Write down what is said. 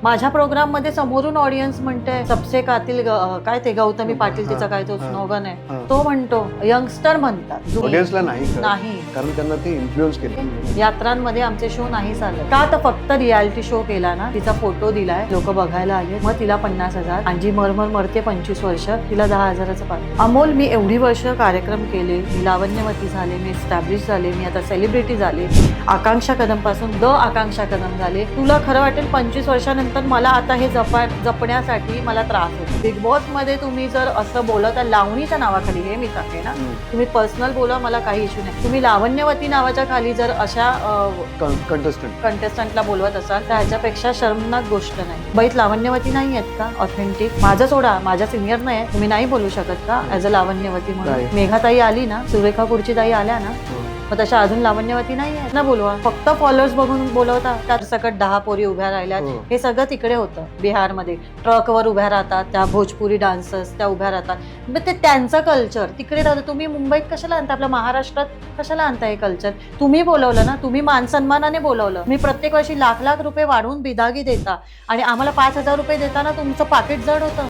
माझ्या प्रोग्राम मध्ये समोरून ऑडियन्स म्हणते सबसे कातिल काय ते गौतमी पाटील तिचा काय तो स्लोगन आहे तो म्हणतो यंगस्टर म्हणतात ऑडियन्सला नाही कारण त्यांना ते इन्फ्लुएन्स केलं. यात्रांमध्ये आमचे शो नाही चालत का तर फक्त रियालिटी शो केला ना तिचा फोटो दिलाय लोक बघायला आले मग तिला 50,000 आणि जी मरमर मरते 25 वर्ष तिला 10,000चं पाठ. अमोल मी एवढी वर्ष कार्यक्रम केले मी लावण्यवती झाले मी एस्टॅब्लिश झाले मी आता सेलिब्रिटी झाले आकांक्षा कदम पासून द आकांक्षा कदम झाले. तुला खरं वाटेल 25 वर्षानंतर मला आता हे जपण्यासाठी मला त्रास होतो. बिग बॉस मध्ये तुम्ही जर असं बोलत लावणीच्या नावाखाली हे मी सांगते ना तुम्ही पर्सनल बोला मला काही इश्यू नाही. तुम्ही लावण्यवती नावाच्या खाली जर अशा कंटेस्टंटला बोलवत असाल तर ह्याच्यापेक्षा शर्मनाक गोष्ट नाही. बाईत लावण्यवती नाही आहेत का ऑथेंटिक? माझं सोडा माझ्या सिनियर नाही तुम्ही नाही बोलू शकत का ऍज अ लावण्यवती म्हणून? मेघाताई आली ना सुरेखा कुडची ताई आल्या ना मग तशा अजून लावण्यवती नाही आहेत ना बोलवा. फक्त फॉलोअर्स बघून बोलवता त्यात सकट 10 पोरी उभ्या राहिल्या हे सगळं तिकडे होतं बिहारमध्ये. ट्रकवर उभ्या राहतात त्या भोजपुरी डान्सर्स त्या उभ्या राहतात मग ते त्यांचं कल्चर तिकडे राहतं. तुम्ही मुंबईत कशाला आणता आपल्या महाराष्ट्रात कशाला आणता हे कल्चर? तुम्ही बोलवलं ना तुम्ही मान सन्मानाने बोलवलं. मी प्रत्येक वर्षी लाख रुपये वाढवून बिदागी देता आणि आम्हाला 5,000 रुपये देताना तुमचं पाकिट जड होतं.